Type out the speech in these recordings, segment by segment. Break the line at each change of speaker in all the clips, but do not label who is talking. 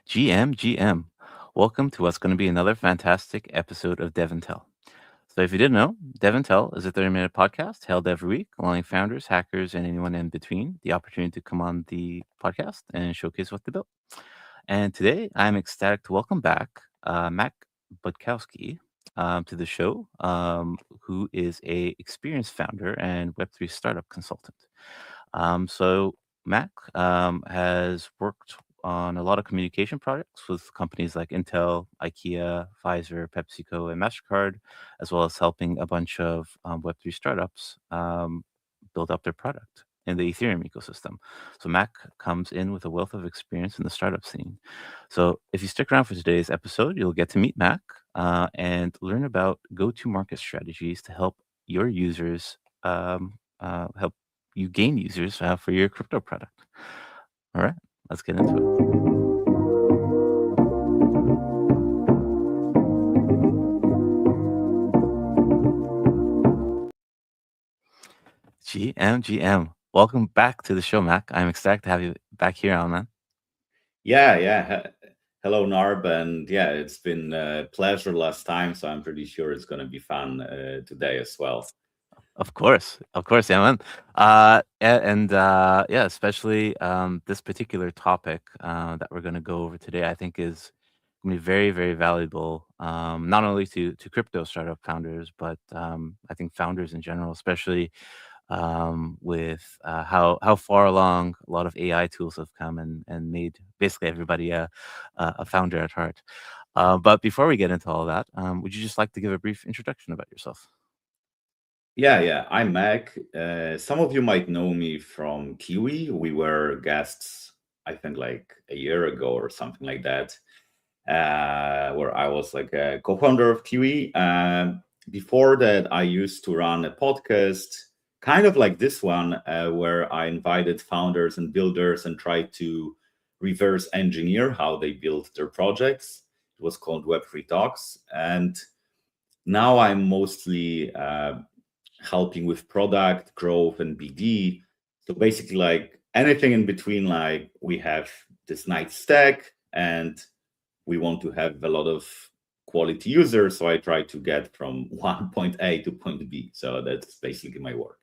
GM. Welcome to what's going to be another fantastic episode of DevNTell. So, if you didn't know, DevNTell is a 30-minute podcast held every week, allowing founders, hackers, and anyone in between the opportunity to come on the podcast and showcase what they built. And today, I'm ecstatic to welcome back Mac Budkowski to the show, who is a experienced founder and Web3 startup consultant. So Mac has worked on a lot of communication projects with companies like Intel, IKEA, Pfizer, PepsiCo, and MasterCard, as well as helping a bunch of Web3 startups build up their product in the Ethereum ecosystem. So Mac comes in with a wealth of experience in the startup scene. So if you stick around for today's episode, you'll get to meet Mac and learn about go-to-market strategies to help your users help you gain users for your crypto product. All right, let's get into it. GM. Welcome back to the show, Mac. I'm excited to have you back here on, man.
Yeah. Hello, Narb, and yeah, it's been a pleasure last time, so I'm pretty sure it's going to be fun today as well.
Of course, yeah, man. Yeah, especially this particular topic that we're going to go over today, I think is going to be very, very valuable, not only to crypto startup founders, but I think founders in general, especially with how far along a lot of AI tools have come and made basically everybody a founder at heart. But before we get into all that, would you just like to give a brief introduction about yourself?
Yeah. I'm Mac. Some of you might know me from Kiwi. We were guests, I think, like a year ago or something like that, where I was like a co-founder of Kiwi. Before that, I used to run a podcast, kind of like this one, where I invited founders and builders and tried to reverse engineer how they build their projects. It was called Web3 Talks. And now I'm mostly helping with product growth and BD. So basically, like anything in between, like we have this nice stack and we want to have a lot of quality users. So I try to get from point A to point B. So that's basically my work.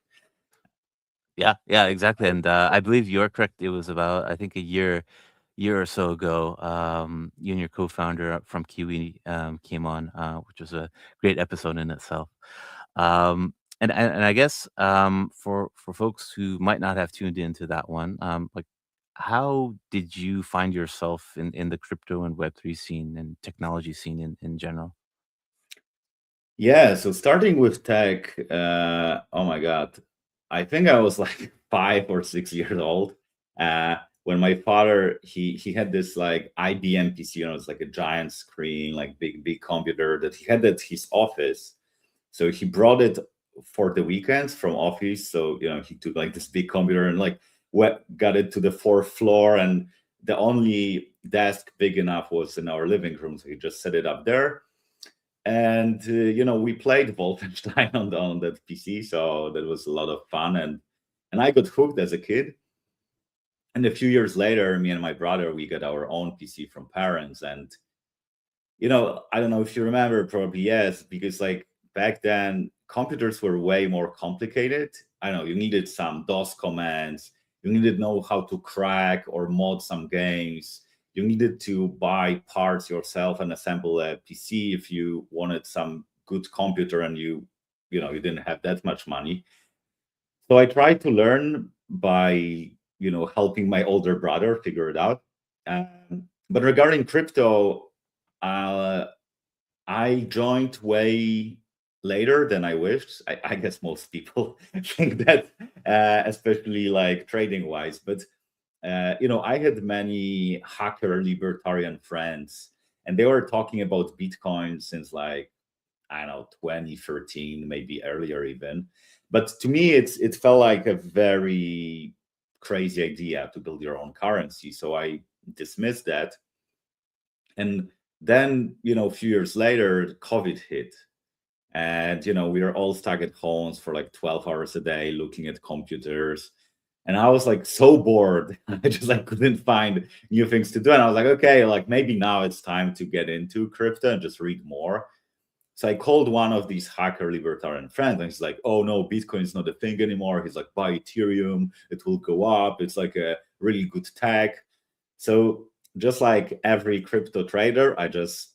Yeah, exactly. And I believe you're correct. It was about, I think, a year or so ago. You and your co-founder from Kiwi came on, which was a great episode in itself. And I guess for folks who might not have tuned into that one, like how did you find yourself in the crypto and Web3 scene and technology scene in general?
Yeah. So starting with tech, oh my God, I think I was like 5 or 6 years old. When my father he had this like IBM PC, it's like a giant screen, like big computer that he had at his office. So he brought it for the weekends from office. So he took like this big computer and like got it to the fourth floor, and the only desk big enough was in our living room. So he just set it up there, and we played Wolfenstein on that PC. So that was a lot of fun, and I got hooked as a kid. And a few years later, me and my brother, we got our own PC from parents. And I don't know if you remember, probably yes, because like back then computers were way more complicated. I don't know, you needed some DOS commands, you needed to know how to crack or mod some games, you needed to buy parts yourself and assemble a PC if you wanted some good computer, and you didn't have that much money. So I tried to learn by helping my older brother figure it out. But regarding crypto, uh, I joined way later than I wished. I guess most people think that, especially like trading wise. But I had many hacker libertarian friends, and they were talking about Bitcoin since like I don't know 2013, maybe earlier even. But to me, it felt like a very crazy idea to build your own currency. So I dismissed that. And then, a few years later, COVID hit. And, we were all stuck at homes for like 12 hours a day looking at computers. And I was like so bored. I just like couldn't find new things to do. And I was like, okay, like maybe now it's time to get into crypto and just read more. So I called one of these hacker libertarian friends, and he's like, oh no, Bitcoin is not a thing anymore. He's like, buy Ethereum, it will go up. It's like a really good tech. So just like every crypto trader, I just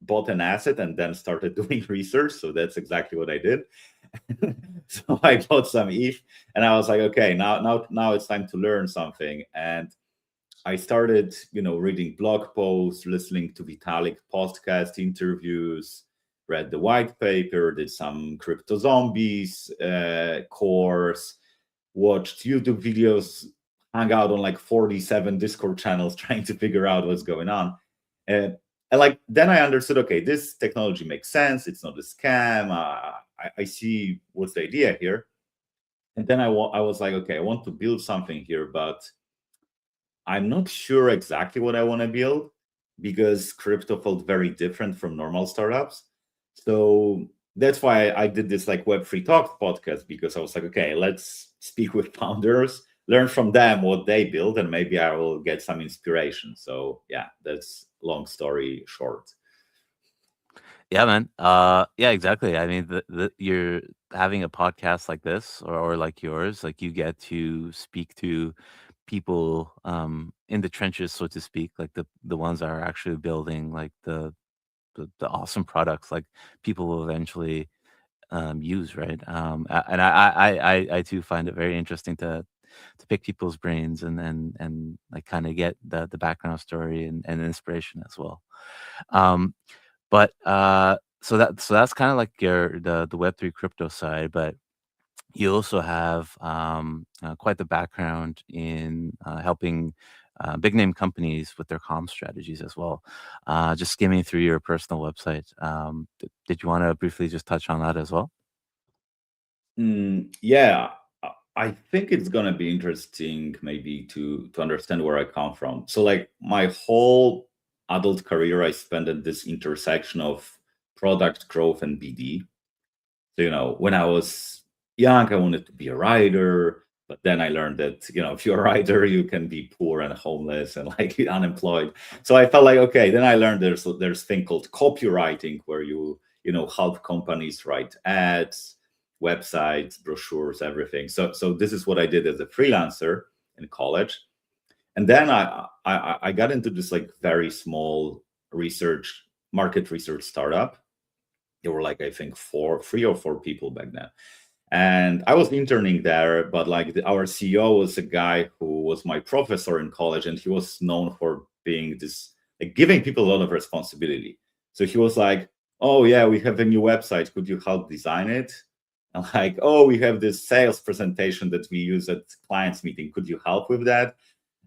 bought an asset and then started doing research. So that's exactly what I did. So I bought some ETH and I was like, okay, now it's time to learn something. And I started, reading blog posts, listening to Vitalik podcast interviews, read the white paper, did some crypto zombies course, watched YouTube videos, hung out on like 47 Discord channels trying to figure out what's going on. And like then I understood, okay, this technology makes sense. It's not a scam. I see what's the idea here. And then I was like, okay, I want to build something here, but I'm not sure exactly what I want to build because crypto felt very different from normal startups. So that's why I did this like Web3 Talk podcast, because I was like, okay, let's speak with founders, learn from them what they build, and maybe I will get some inspiration. So yeah, that's long story short.
Yeah, man. Yeah, exactly. I mean, you're having a podcast like this or like yours, like you get to speak to people in the trenches, so to speak, like the ones that are actually building like the awesome products, like people will eventually use, right? And I too find it very interesting to pick people's brains and like kind of get the background story and inspiration as well. Um, but so that's kind of like the Web3 crypto side, but you also have quite the background in helping big name companies with their comm strategies as well. Just skimming through your personal website, did you want to briefly just touch on that as well?
Yeah, I think it's gonna be interesting maybe to understand where I come from. So like my whole adult career, I spent at this intersection of product growth and BD. So, when I was young, I wanted to be a writer, but then I learned that, if you're a writer, you can be poor and homeless and like unemployed. So I felt like, okay, then I learned there's thing called copywriting where you help companies write ads, websites, brochures, everything. So this is what I did as a freelancer in college. And then I got into this like very small market research startup. There were like I think 3 or 4 people back then, and I was interning there. But like our CEO was a guy who was my professor in college, and he was known for being this like giving people a lot of responsibility. So he was like, "Oh yeah, we have a new website. Could you help design it?" And like, "Oh, we have this sales presentation that we use at clients meeting. Could you help with that?"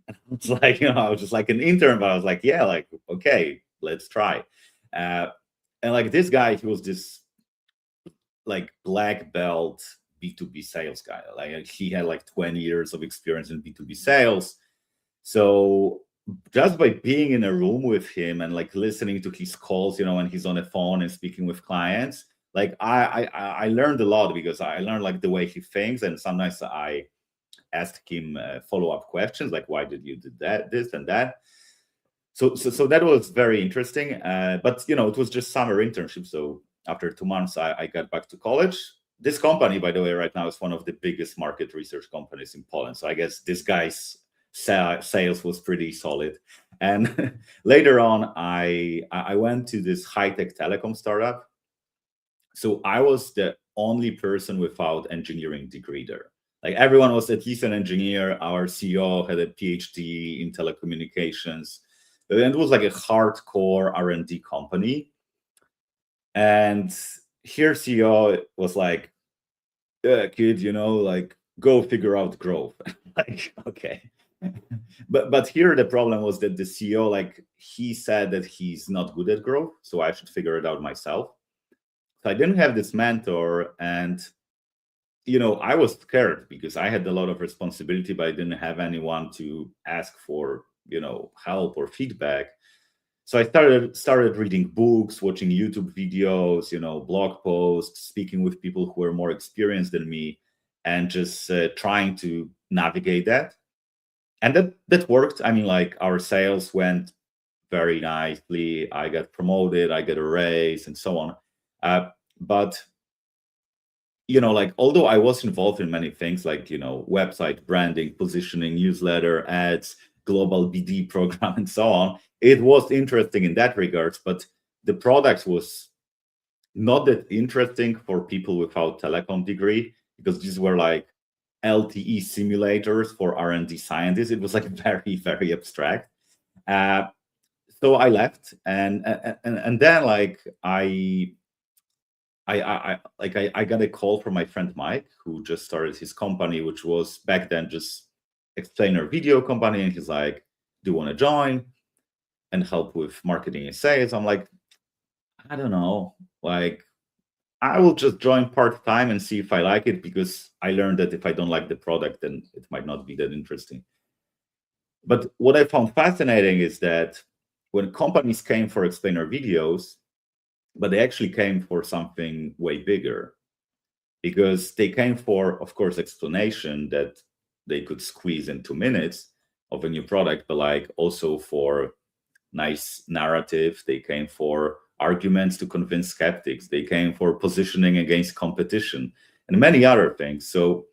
And it's like, I was just like an intern, but I was like, "Yeah, like okay, let's try." Uh, and like this guy, he was this like black belt B2B sales guy. Like he had like 20 years of experience in B2B sales. So just by being in a room with him and like listening to his calls, when he's on the phone and speaking with clients, like I learned a lot, because I learned like the way he thinks, and sometimes I asked him follow-up questions like, why did you do that, this and that. So that was very interesting. But it was just summer internship. So after 2 months, I got back to college. This company, by the way, right now is one of the biggest market research companies in Poland. So I guess this guy's sales was pretty solid. And later on, I went to this high-tech telecom startup. So I was the only person without engineering degree there. Like everyone was at least an engineer. Our CEO had a PhD in telecommunications. And it was like a hardcore R&D company. And here CEO was like, yeah, kid, like go figure out growth. Like, okay. But here the problem was that the CEO, like he said that he's not good at growth, so I should figure it out myself. So I didn't have this mentor, and I was scared because I had a lot of responsibility, but I didn't have anyone to ask for, help or feedback. So I started reading books, watching YouTube videos, blog posts, speaking with people who were more experienced than me, and just trying to navigate that. And that worked. I mean, like, our sales went very nicely. I got promoted, I got a raise, and so on. But like, although I was involved in many things, like, website branding, positioning, newsletter, ads, global BD program, and so on, it was interesting in that regards, but the product was not that interesting for people without telecom degree, because these were like LTE simulators for R&D scientists. It was like very, very abstract. So I left, and then, like, I got a call from my friend Mike, who just started his company, which was back then just explainer video company, and he's like, "Do you want to join and help with marketing and sales?" I'm like, "I don't know, like, I will just join part-time and see if I like it, because I learned that if I don't like the product, then it might not be that interesting." But what I found fascinating is that when companies came for explainer videos, but they actually came for something way bigger, because they came for, of course, explanation that they could squeeze in 2 minutes of a new product, but like also for nice narrative. They came for arguments to convince skeptics. They came for positioning against competition and many other things. So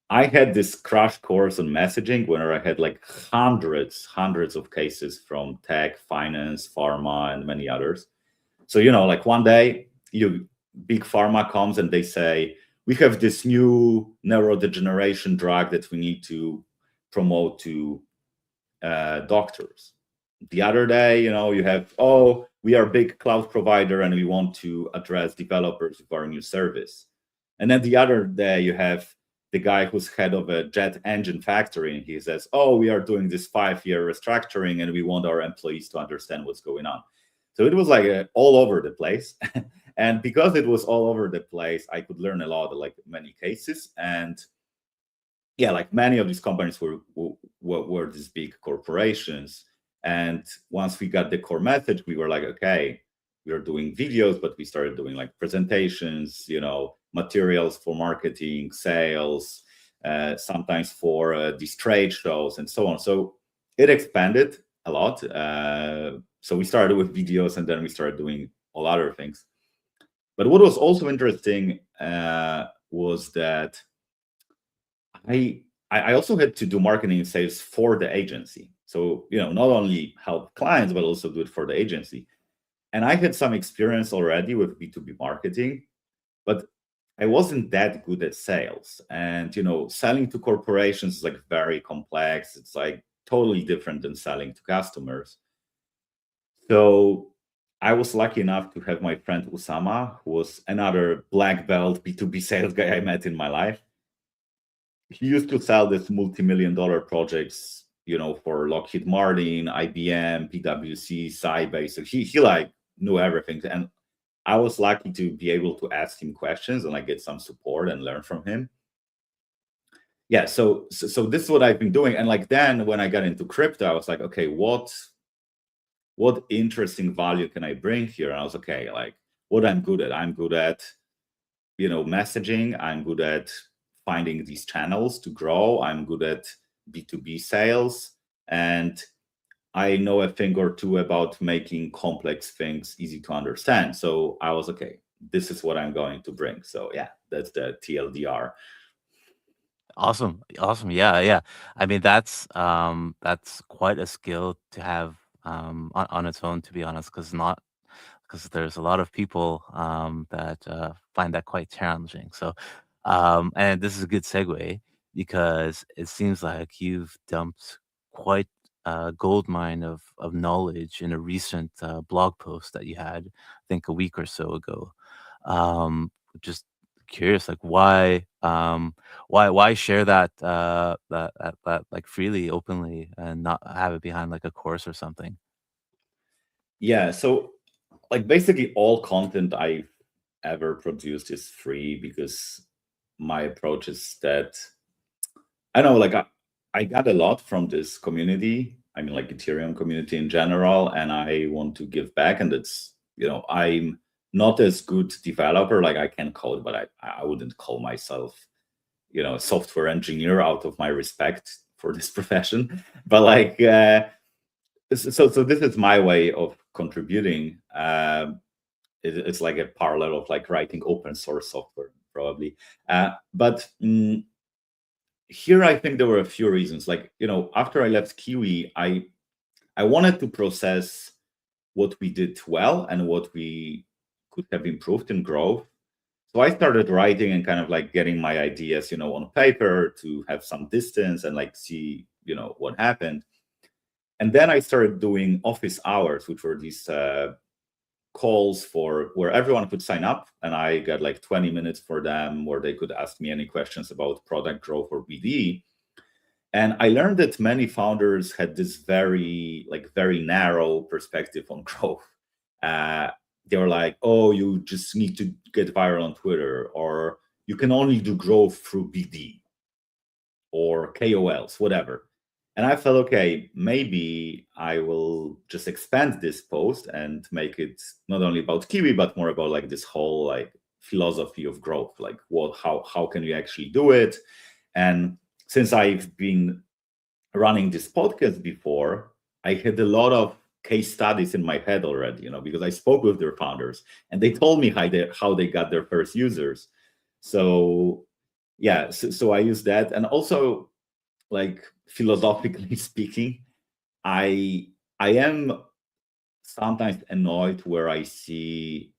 I had this crash course on messaging where I had like hundreds of cases from tech, finance, pharma, and many others. So, like, one day, big pharma comes and they say, "We have this new neurodegeneration drug that we need to promote to doctors." The other day, you have, "Oh, we are a big cloud provider and we want to address developers with our new service." And then the other day, you have the guy who's head of a jet engine factory, and he says, "Oh, we are doing this 5-year restructuring and we want our employees to understand what's going on." So it was like all over the place. And because it was all over the place, I could learn a lot, like many cases. And yeah, like, many of these companies were these big corporations. And once we got the core message, we were like, okay, we are doing videos, but we started doing like presentations, materials for marketing, sales, sometimes for these trade shows and so on. So it expanded a lot. So we started with videos, and then we started doing all other things. But what was also interesting was that I also had to do marketing and sales for the agency. So, not only help clients, but also do it for the agency. And I had some experience already with B2B marketing, but I wasn't that good at sales. And, selling to corporations is like very complex. It's like totally different than selling to customers. So I was lucky enough to have my friend Usama, who was another black belt B2B sales guy I met in my life. He used to sell this multi-million-dollar projects, for Lockheed Martin, IBM, PwC, Sybase. So he like knew everything. And I was lucky to be able to ask him questions and like get some support and learn from him. Yeah, so this is what I've been doing. And like, then when I got into crypto, I was like, okay, what interesting value can I bring here? And I was, okay, like, what I'm good at. I'm good at, messaging. I'm good at finding these channels to grow. I'm good at B2B sales. And I know a thing or two about making complex things easy to understand. So I was, okay, this is what I'm going to bring. So yeah, that's the TLDR.
Awesome. Awesome. Yeah, yeah. I mean, that's quite a skill to have on its own, to be honest, because there's a lot of people that find that quite challenging. So, and this is a good segue because it seems like you've dumped quite a gold mine of knowledge in a recent blog post that you had, I think a week or so ago. Just curious, like, why share that like freely, openly, and not have it behind like a course or something?
Yeah, so like basically all content I've ever produced is free, because my approach is that I know, like, I got a lot from this community. I mean, like, Ethereum community in general, and I want to give back. And it's, I'm not as good developer. Like, I can code, but I wouldn't call myself a software engineer out of my respect for this profession. But like, so this is my way of contributing. It's like a parallel of like writing open source software, probably. But here I think there were a few reasons. Like, after I left Kiwi, I wanted to process what we did well and what we could have improved in growth. So I started writing and kind of like getting my ideas, on paper to have some distance and like see, what happened. And then I started doing office hours, which were these calls where everyone could sign up, and I got like 20 minutes for them where they could ask me any questions about product growth or BD. And I learned that many founders had this very narrow perspective on growth. They were like, oh, you just need to get viral on Twitter, or you can only do growth through BD or KOLs, whatever. And I felt, okay, maybe I will just expand this post and make it not only about Kiwi, but more about like this whole like philosophy of growth, like how can you actually do it? And since I've been running this podcast before, I had a lot of case studies in my head already, because I spoke with their founders and they told me how they got their first users. So yeah, so I use that. And also, like, philosophically speaking, I am sometimes annoyed where I see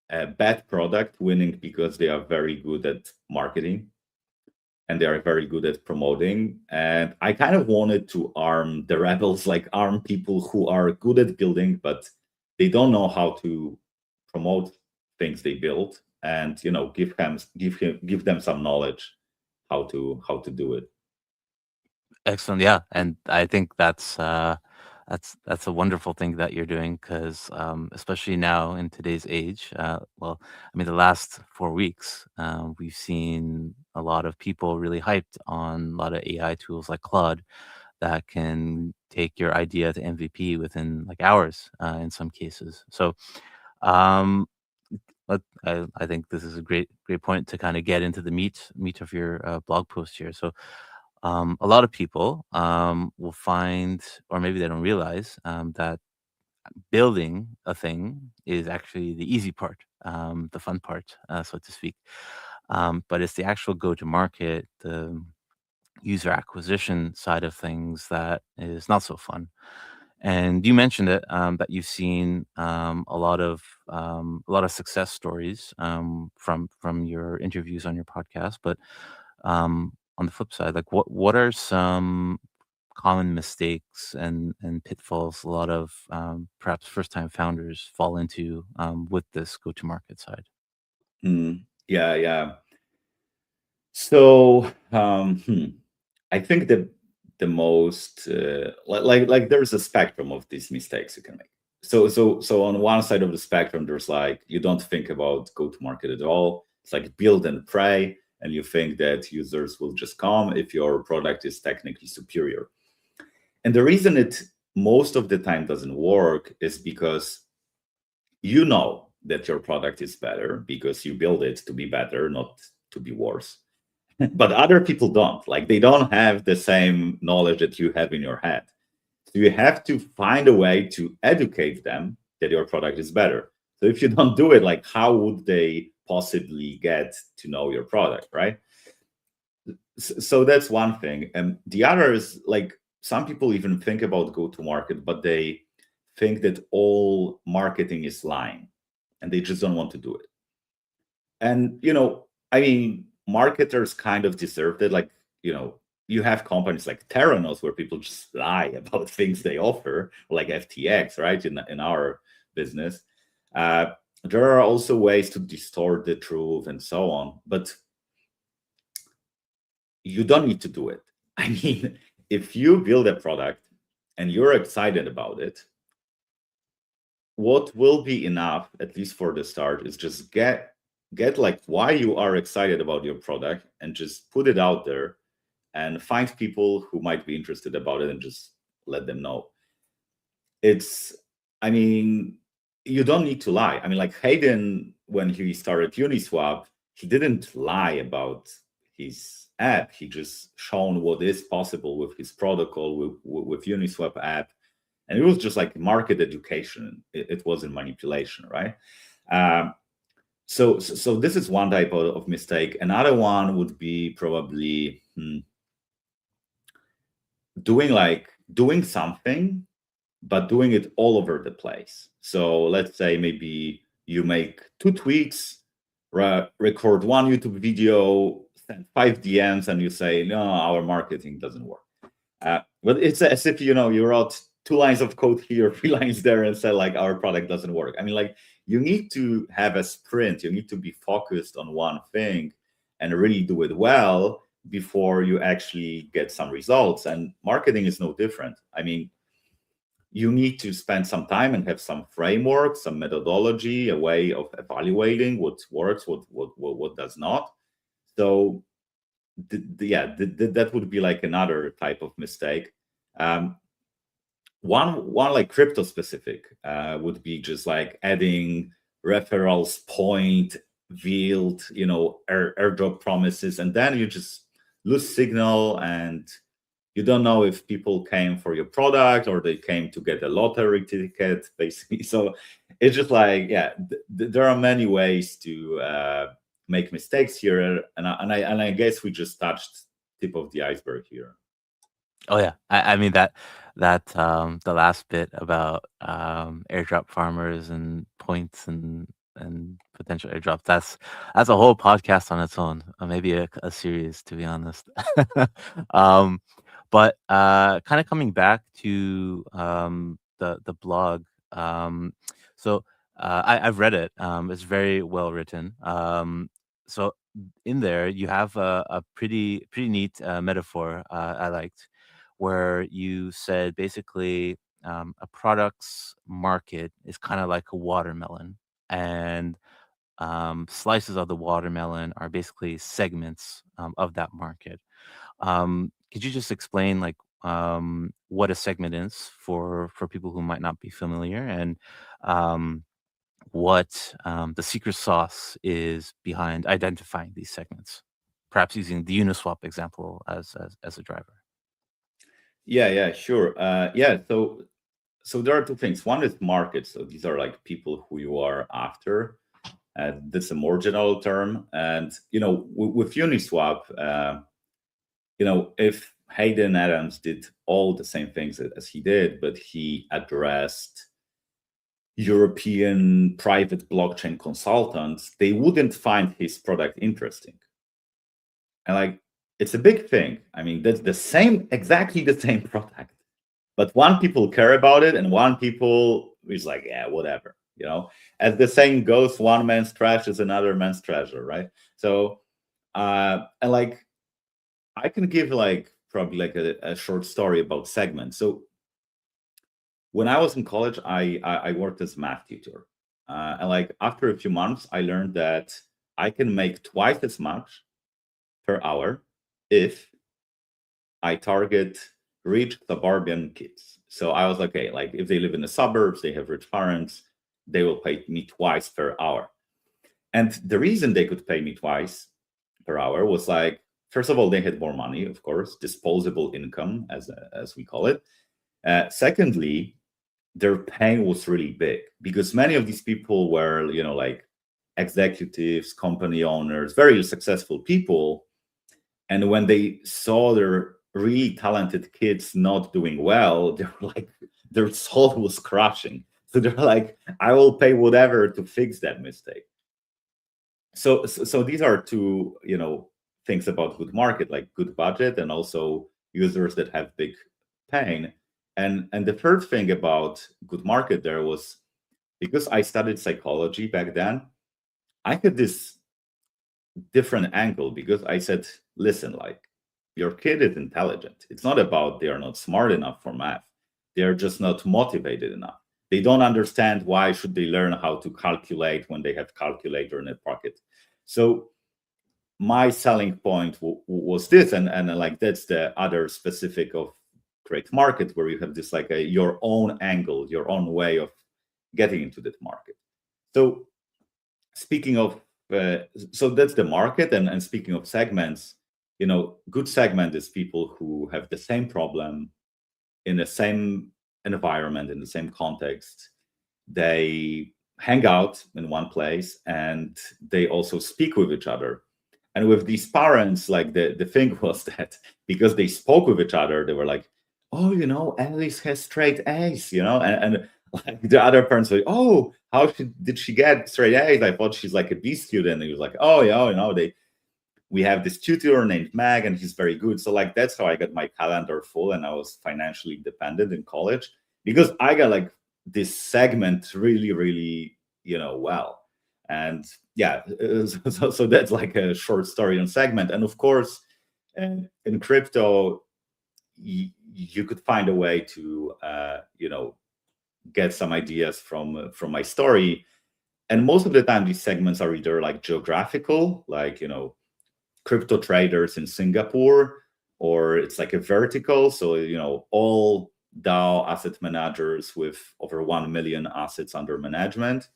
a bad product winning because they are very good at marketing and they are very good at promoting. And I kind of wanted to arm the rebels, like arm people who are good at building, but they don't know how to promote things they build, and give them some knowledge how to do it.
Excellent. Yeah, and I think that's a wonderful thing that you're doing because especially now in today's age, well, I mean, the last 4 weeks, we've seen a lot of people really hyped on a lot of AI tools like Claude that can take your idea to MVP within like hours in some cases. So, um, I think this is a great point to kind of get into the meat of your blog post here. So, a lot of people will find, or maybe they don't realize, that building a thing is actually the easy part, the fun part, so to speak. But it's the actual go to market, the user acquisition side of things that is not so fun. And you mentioned it, that you've seen a lot of success stories from your interviews on your podcast. But on the flip side, like what are some common mistakes and pitfalls a lot of perhaps first time founders fall into with this go to market side?
Yeah. So I think the most like there's a spectrum of these mistakes you can make. So on one side of the spectrum, there's like you don't think about go to market at all. It's like build and pray, and you think that users will just come if your product is technically superior. And the reason it most of the time doesn't work is because you know that your product is better because you build it to be better, not to be worse. But other people don't. Like, they don't have the same knowledge that you have in your head. So you have to find a way to educate them that your product is better. So if you don't do it, like, how would they possibly get to know your product, right? So that's one thing. And the other is, like, some people even think about go to market, but they think that all marketing is lying and they just don't want to do it. And, I mean, marketers kind of deserve it. Like, you have companies like Theranos where people just lie about things they offer, like FTX, right? In our business. There are also ways to distort the truth and so on, but you don't need to do it. I mean, if you build a product and you're excited about it, what will be enough, at least for the start, is just get like why you are excited about your product and just put it out there and find people who might be interested about it and just let them know. I mean, you don't need to lie. I mean, like Hayden, when he started Uniswap, he didn't lie about his app. He just shown what is possible with his protocol, with Uniswap app. And it was just like market education. It wasn't manipulation, right? So this is one type of mistake. Another one would be probably doing something, but doing it all over the place. So let's say maybe you make 2 tweets, record 1 YouTube video, send 5 DMs, and you say, no, our marketing doesn't work. But it's as if, you wrote 2 lines of code here, 3 lines there, and say like, our product doesn't work. I mean, like, you need to have a sprint. You need to be focused on one thing and really do it well before you actually get some results. And marketing is no different. I mean, you need to spend some time and have some framework, some methodology, a way of evaluating what works, what does not. So that would be like another type of mistake. One like crypto specific would be just like adding referrals, point, yield, airdrop promises, and then you just lose signal and you don't know if people came for your product or they came to get a lottery ticket, basically. So it's just like, there are many ways to make mistakes here, and I guess we just touched tip of the iceberg here.
Oh yeah, I mean that the last bit about airdrop farmers and points and potential airdrops. That's a whole podcast on its own, maybe a series, to be honest. But kind of coming back to the blog. So I've read it. It's very well written. So in there you have a pretty neat metaphor I liked, where you said basically a product's market is kind of like a watermelon, and slices of the watermelon are basically segments of that market. Could you just explain like what a segment is for people who might not be familiar, and what the secret sauce is behind identifying these segments? Perhaps using the Uniswap example as a driver.
Yeah, sure. So there are 2 things. One is market. So these are like people who you are after. That's a more general term. And with Uniswap, if Hayden Adams did all the same things as he did, but he addressed European private blockchain consultants, they wouldn't find his product interesting. And like, it's a big thing. I mean, that's exactly the same product, but one people care about it and one people is like, yeah, whatever. As the saying goes, one man's trash is another man's treasure, right? So, and like, I can give like probably like a short story about segments. So, when I was in college, I worked as a math tutor, and like after a few months, I learned that I can make twice as much per hour if I target rich suburban kids. So I was like, okay, like if they live in the suburbs, they have rich parents, they will pay me twice per hour. And the reason they could pay me twice per hour was like, first of all, they had more money, of course, disposable income, as we call it. Secondly, their pain was really big because many of these people were, like executives, company owners, very successful people. And when they saw their really talented kids not doing well, they were like, their soul was crushing. So they're like, I will pay whatever to fix that mistake. So these are 2, things about good market, like good budget and also users that have big pain. And the third thing about good market there was, because I studied psychology back then, I had this different angle because I said, listen, like your kid is intelligent. It's not about they are not smart enough for math. They're just not motivated enough. They don't understand why should they learn how to calculate when they have calculator in their pocket. So my selling point was this, and like that's the other specific of great market, where you have this like your own angle, your own way of getting into that market. So speaking of so that's the market, and speaking of segments, good segment is people who have the same problem in the same environment, in the same context. They hang out in one place and they also speak with each other. And with these parents, like the thing was that because they spoke with each other, they were like, oh, Alice has straight A's, and like the other parents were like, oh, how did she get straight A's? I thought she's like a B student. And he was like, oh, yeah, we have this tutor named Meg and he's very good. So like, that's how I got my calendar full and I was financially independent in college because I got like this segment really, really, well. And yeah, so that's like a short story on segment. And of course, in crypto, you could find a way to, get some ideas from my story. And most of the time, these segments are either like geographical, like, crypto traders in Singapore, or it's like a vertical. So, all DAO asset managers with over 1 million assets under management,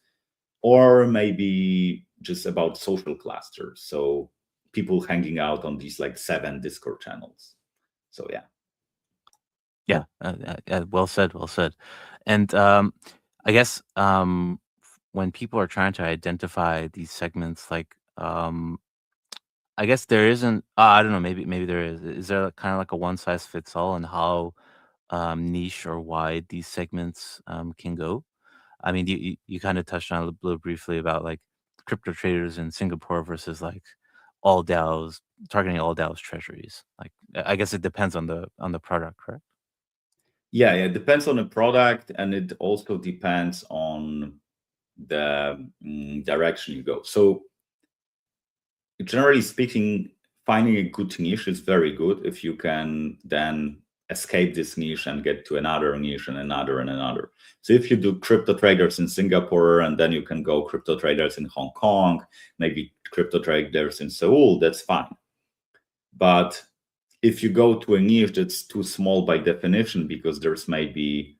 or maybe just about social clusters. So people hanging out on these like 7 Discord channels. So yeah.
Yeah, well said, well said. And I guess when people are trying to identify these segments, like I guess there isn't. I don't know. Maybe there is. Is there kind of like a one size fits all on how niche or wide these segments can go? I mean, you kind of touched on it a little briefly about like crypto traders in Singapore versus like all DAOs targeting all DAOs treasuries. Like, I guess it depends on the product, correct?
Yeah, it depends on the product, and it also depends on the direction you go. So generally speaking, finding a good niche is very good if you can then escape this niche and get to another niche and another and another. So if you do crypto traders in Singapore and then you can go crypto traders in Hong Kong, maybe crypto traders in Seoul, that's fine. But if you go to a niche that's too small by definition, because there's maybe,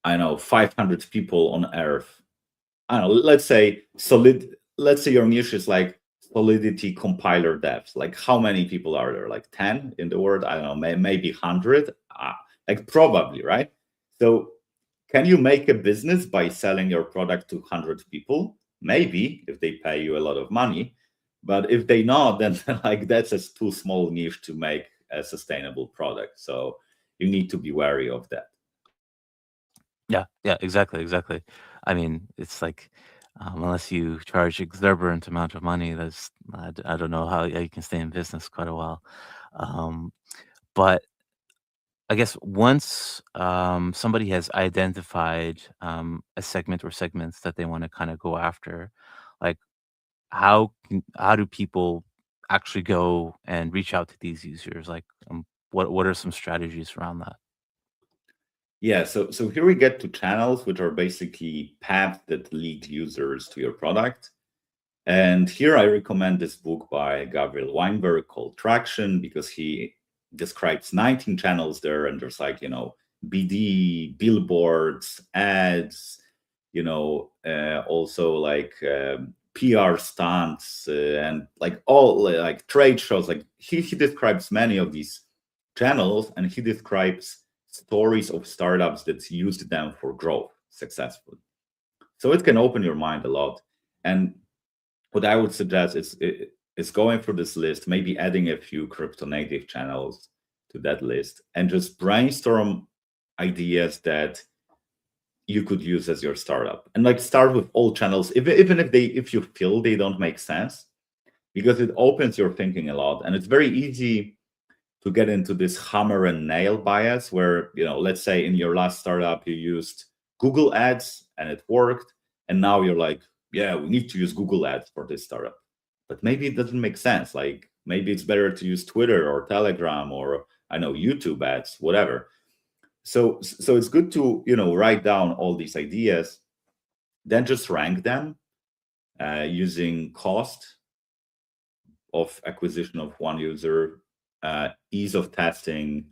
500 people on Earth. I don't know, let's say your niche is like Solidity compiler devs. Like how many people are there? Like 10 in the world? I don't know, maybe 100. Like probably, right? So can you make a business by selling your product to 100 people? Maybe, if they pay you a lot of money. But if they not, then like that's a too small niche to make a sustainable product. So you need to be wary of that.
Yeah, exactly. I mean, it's like unless you charge exorbitant amount of money, I don't know how you can stay in business quite a while. Um, but I guess once somebody has identified a segment or segments that they want to kind of go after, like how do people actually go and reach out to these users? Like, what are some strategies around that?
Yeah, so here we get to channels, which are basically paths that lead users to your product. And here I recommend this book by Gabriel Weinberg called Traction, because he describes 19 channels there, and there's like, BD, billboards, ads, also like PR stunts, and like all like trade shows. Like he describes many of these channels, and he describes stories of startups that used them for growth successfully. So it can open your mind a lot. And what I would suggest is going through this list, maybe adding a few crypto native channels to that list, and just brainstorm ideas that you could use as your startup. And like start with all channels, even if you feel they don't make sense, because it opens your thinking a lot. And it's very easy to get into this hammer and nail bias where, let's say in your last startup, you used Google ads and it worked. And now you're like, yeah, we need to use Google ads for this startup. But maybe it doesn't make sense. Like maybe it's better to use Twitter or Telegram or YouTube ads, whatever. So it's good to, write down all these ideas, then just rank them using cost of acquisition of one user, ease of testing,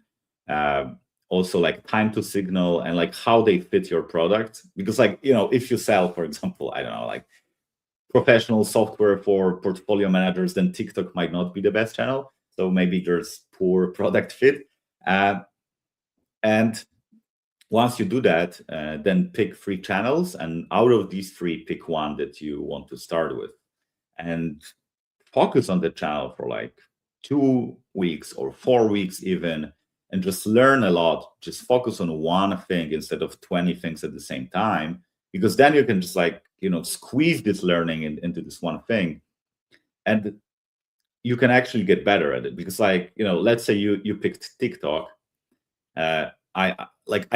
also like time to signal, and like how they fit your product. Because like, if you sell, for example, I don't know, like professional software for portfolio managers, then TikTok might not be the best channel. So maybe there's poor product fit. And once you do that, then pick 3 channels, and out of these 3, pick one that you want to start with, and focus on the channel for like 2 weeks or 4 weeks even, and just learn a lot. Just focus on one thing instead of 20 things at the same time, because then you can just like, squeeze this learning into this one thing, and you can actually get better at it. Because like, let's say you picked TikTok. I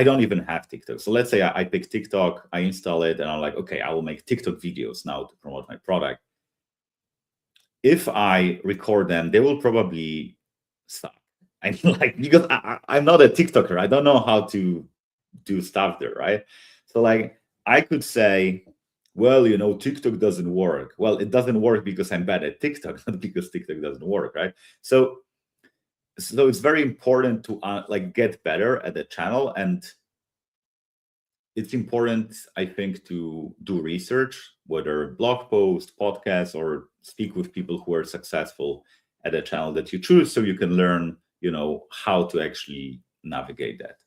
don't even have TikTok. So let's say I pick TikTok, I install it, and I'm like, okay, I will make TikTok videos now to promote my product. If I record them, they will probably stop. I mean, like, because I'm not a TikToker. I don't know how to do stuff there, right? So like, I could say, well, TikTok doesn't work. Well, it doesn't work because I'm bad at TikTok, not because TikTok doesn't work, right? So it's very important to get better at the channel, and it's important, I think, to do research, whether blog post, podcast, or speak with people who are successful at a channel that you choose, so you can learn, how to actually navigate that.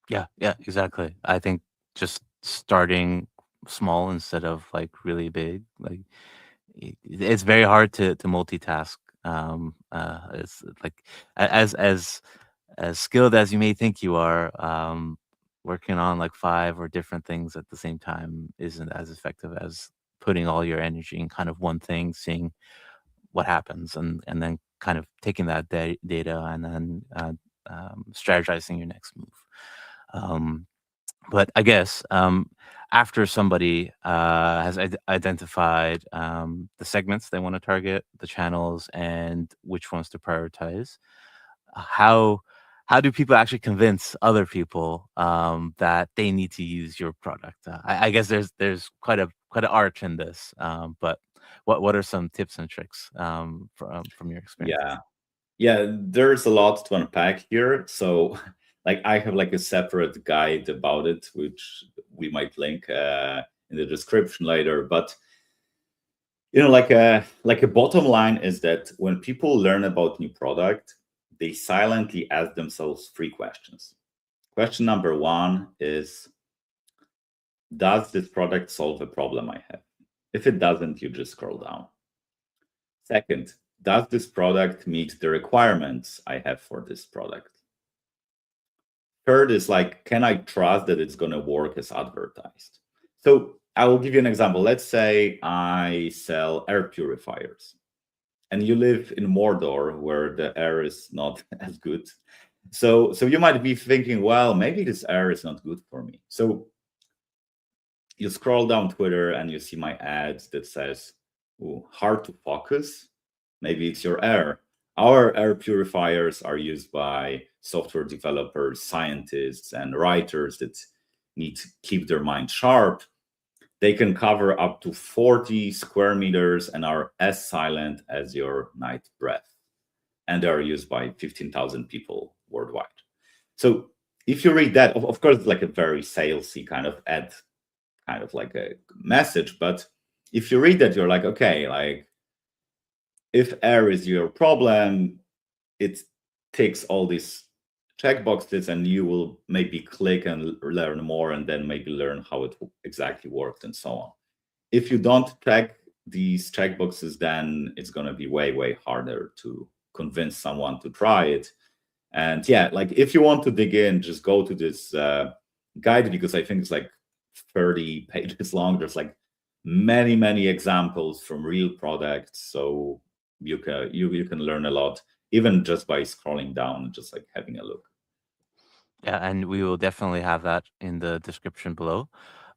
Yeah, exactly. I think just starting small instead of like really big, like it's very hard to multitask. It's like as skilled as you may think you are, working on like 5 or different things at the same time isn't as effective as putting all your energy in kind of one thing, seeing what happens, and then kind of taking that data and then strategizing your next move. Um, but I guess after somebody has identified the segments they want to target, the channels, and which ones to prioritize, how how do people actually convince other people that they need to use your product? I guess there's quite an art in this, but what are some tips and tricks from your experience?
Yeah, there's a lot to unpack here. So like, I have like a separate guide about it, which we might link in the description later. But like a bottom line is that when people learn about new product, they silently ask themselves 3 questions. Question number 1 is, does this product solve a problem I have? If it doesn't, you just scroll down. Second, does this product meet the requirements I have for this product? Third is like, can I trust that it's going to work as advertised? So I will give you an example. Let's say I sell air purifiers, and you live in Mordor, where the air is not as good. So you might be thinking, well, maybe this air is not good for me. So you scroll down Twitter and you see my ads that says, "Ooh, hard to focus. Maybe it's your air." Our air purifiers are used by software developers, scientists, and writers that need to keep their mind sharp. They can cover up to 40 square meters and are as silent as your night breath. And they are used by 15,000 people worldwide. So if you read that, of course, it's like a very salesy kind of ad, kind of like a message. But if you read that, you're like, okay, like, if air is your problem, it ticks all these checkboxes, and you will maybe click and learn more, and then maybe learn how it exactly worked and so on. If you don't check these checkboxes, then it's going to be way, way harder to convince someone to try it. And yeah, like, if you want to dig in, just go to this guide, because I think it's like 30 pages long. There's like many examples from real products, so you can learn a lot, even just by scrolling down and just like having a look.
Yeah, and we will definitely have that in the description below.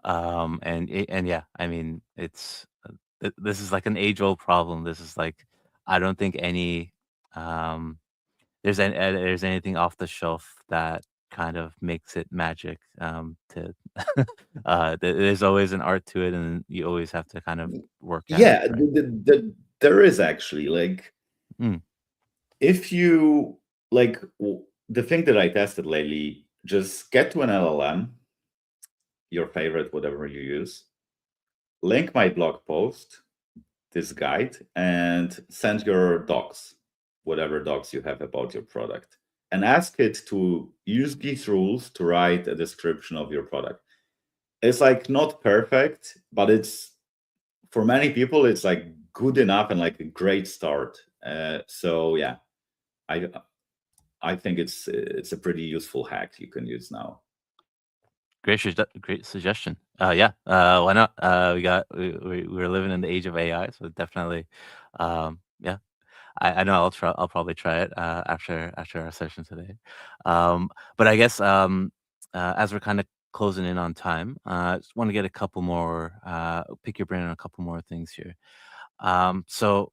And yeah, I mean, it's this is like an age-old problem. This is like, I don't think um there's anything off the shelf that kind of makes it magic. To there's always an art to it, and you always have to kind of work at it,
Yeah,
right?
there is actually, like,
Mm.
if you like, the thing that I tested lately, just get to an LLM, your favorite, whatever you use, link my blog post, this guide, and send your docs. whatever docs you have about your product, and ask it to use these rules to write a description of your product. It's like not perfect, but it's, for many people, it's like good enough and like a great start. So yeah, I think it's a pretty useful hack you can use now.
Great suggestion. Yeah, why not? We're living in the age of AI, so definitely, yeah. I know I'll try. I'll probably try it after our session today. But I guess as we're kind of closing in on time, just want to get a couple more. Pick your brain on a couple more things here. So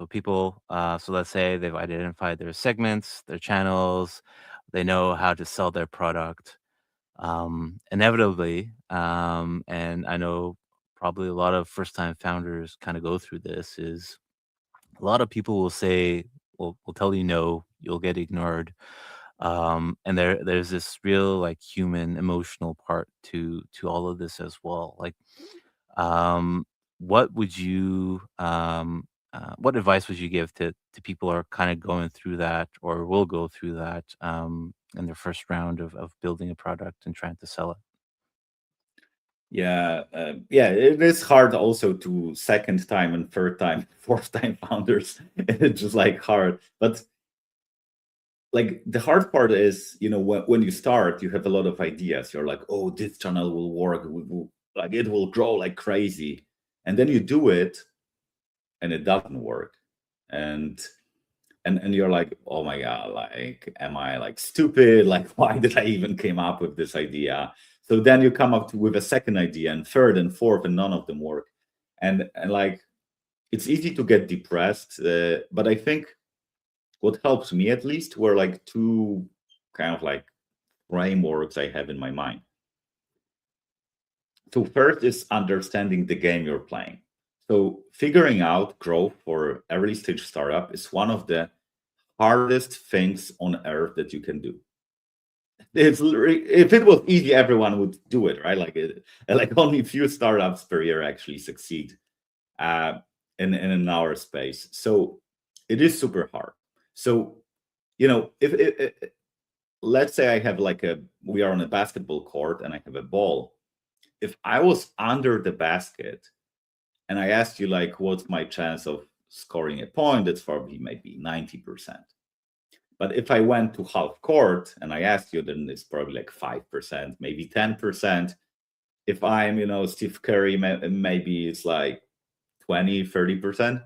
people. So let's say they've identified their segments, their channels. They know how to sell their product. Inevitably, and I know probably a lot of first time founders kind of go through this, is a lot of people will say, will tell you no, you'll get ignored. And there's this real like human emotional part to all of this as well. Like, um, what would you what advice would you give to people who are kind of going through that or will go through that in their first round of building a product and trying to sell it?
Yeah, yeah, it is hard also to second time and third time, fourth time founders. It's just like hard. But like the hard part is, when you start, you have a lot of ideas. You're like, oh, this channel will work, like it will grow like crazy. And then you do it and it doesn't work. And you're like, oh my god, like, am I like stupid? Like, why did I even came up with this idea? So then you come up with a second idea and third and fourth, and none of them work. And like, it's easy to get depressed. But I think what helps me, at least, were like two kind of like frameworks I have in my mind. So first is understanding the game you're playing. So figuring out growth for early stage startup is one of the hardest things on earth that you can do. If it was easy, everyone would do it, right? Like only a few startups per year actually succeed in our space. So it is super hard. So if let's say I have we are on a basketball court and I have a ball. If I was under the basket and I asked you like, what's my chance of scoring a point? That's probably maybe 90%. But if I went to half court and I asked you, then it's probably like 5%, maybe 10%. If I'm, Steve Curry, maybe it's like 20, 30%.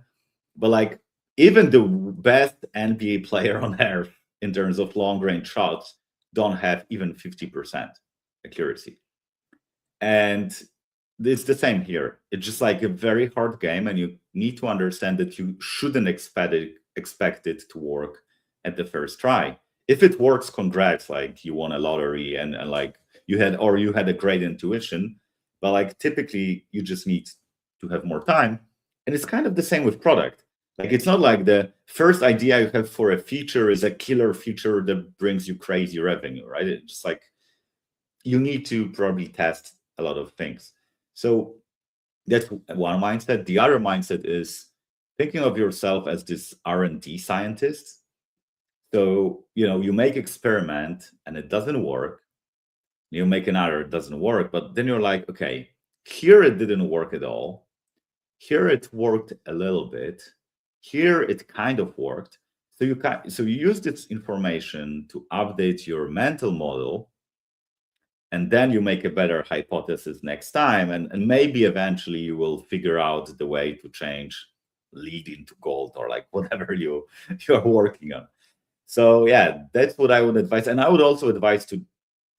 But like even the best NBA player on earth in terms of long range shots don't have even 50% accuracy. And it's the same here. It's just like a very hard game, and you need to understand that you shouldn't expect it to work at the first try. If it works, congrats, like you won a lottery and like you had a great intuition. But like typically you just need to have more time. And it's kind of the same with product. Like it's not like the first idea you have for a feature is a killer feature that brings you crazy revenue, right? It's just like you need to probably test a lot of things. So that's one mindset. The other mindset is thinking of yourself as this R&D scientist. So, you make experiment and it doesn't work. You make another, it doesn't work. But then you're like, okay, here it didn't work at all. Here it worked a little bit. Here it kind of worked. So you use this information to update your mental model, and then you make a better hypothesis next time, and maybe eventually you will figure out the way to change lead into gold or like whatever you're working on. So yeah, that's what I would advise. And I would also advise to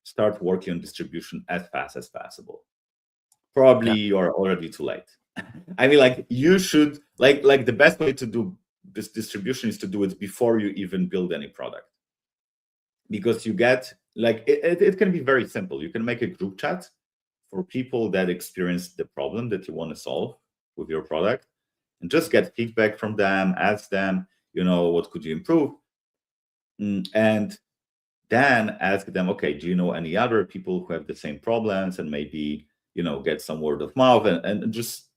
start working on distribution as fast as possible. Probably you're already too late. I mean, like you should like the best way to do this distribution is to do it before you even build any product. Because you get like it can be very simple. You can make a group chat for people that experience the problem that you want to solve with your product, and just get feedback from them, ask them, what could you improve? And then ask them, okay, do you know any other people who have the same problems? And maybe, get some word of mouth, and just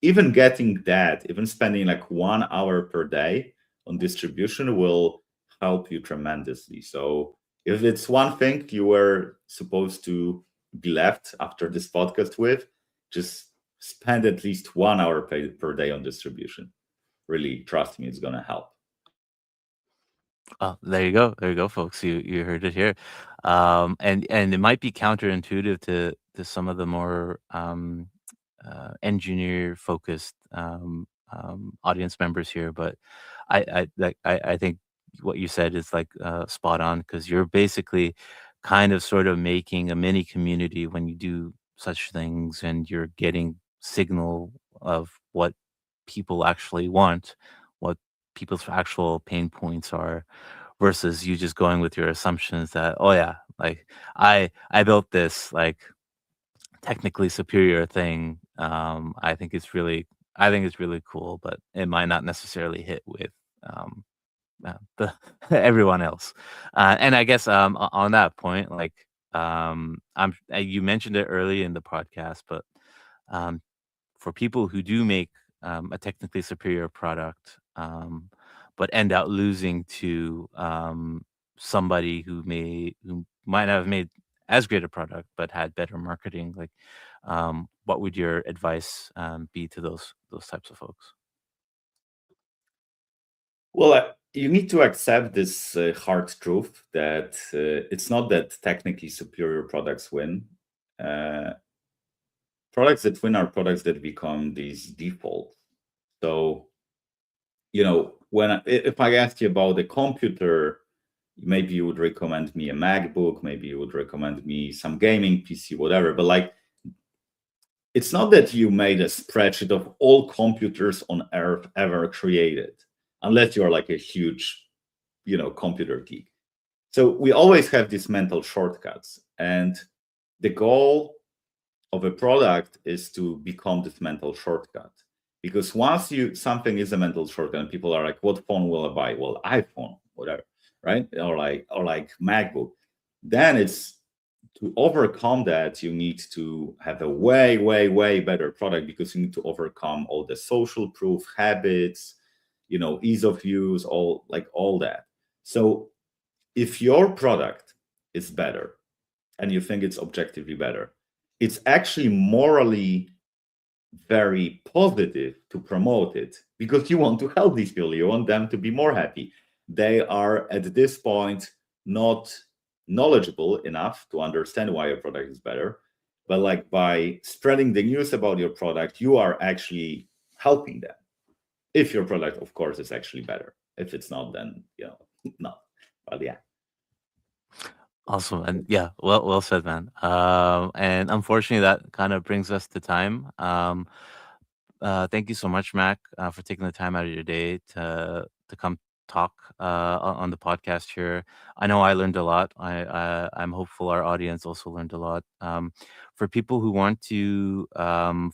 even getting that, even spending like 1 hour per day on distribution will help you tremendously. So if it's one thing you were supposed to be left after this podcast with, just spend at least 1 hour per day on distribution. Really, trust me, it's going to help.
Oh, there you go, folks. You heard it here, and it might be counterintuitive to some of the more engineer focused audience members here, but I think what you said is like spot on because you're basically kind of sort of making a mini community when you do such things, and you're getting signal of what people actually want, what people's actual pain points are versus you just going with your assumptions that, oh yeah, like I built this like technically superior thing. I think it's really cool, but it might not necessarily hit with um the everyone else. And I guess on that point, like you mentioned it early in the podcast, but um for people who do make a technically superior product, but end up losing to somebody who might not have made as great a product but had better marketing, like what would your advice be to those types of folks?
Well, you need to accept this hard truth that it's not that technically superior products win. Uh, Products that win are products that become these defaults. So, if I asked you about a computer, maybe you would recommend me a MacBook, maybe you would recommend me some gaming PC, whatever. But like, it's not that you made a spreadsheet of all computers on Earth ever created, unless you're like a huge, computer geek. So we always have these mental shortcuts, and the goal of a product is to become this mental shortcut. Because once something is a mental shortcut, and people are like, "What phone will I buy?" Well, iPhone, whatever, right? Or like MacBook. Then it's to overcome that, you need to have a way, way, way better product because you need to overcome all the social proof habits, ease of use, all that. So if your product is better and you think it's objectively better, it's actually morally very positive to promote it because you want to help these people. You want them to be more happy. They are at this point not knowledgeable enough to understand why your product is better. But like by spreading the news about your product, you are actually helping them. If your product, of course, is actually better. If it's not, then no. Well, yeah.
Awesome. And yeah, well said, man. And unfortunately, that kind of brings us to time. Thank you so much, Mac, for taking the time out of your day to come talk on the podcast here. I know I learned a lot. I'm hopeful our audience also learned a lot. For people who want to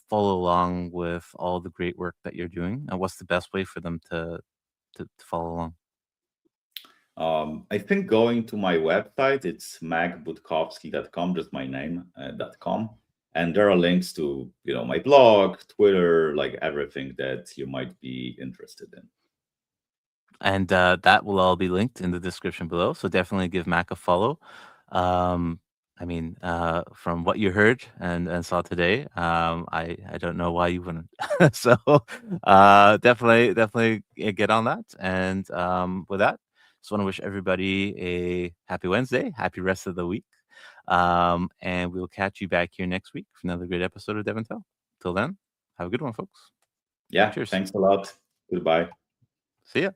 follow along with all the great work that you're doing, what's the best way for them to follow along?
I think going to my website, it's macbudkowski.com, just my name, .com. And there are links to, my blog, Twitter, like everything that you might be interested in.
And that will all be linked in the description below. So definitely give Mac a follow. Um, from what you heard and saw today, I don't know why you wouldn't. So definitely get on that. And with that, just want to wish everybody a happy Wednesday, happy rest of the week. And we'll catch you back here next week for another great episode of DevNTell. Till then, have a good one, folks.
Yeah,
Cheers.
thanks a lot. Goodbye.
See ya.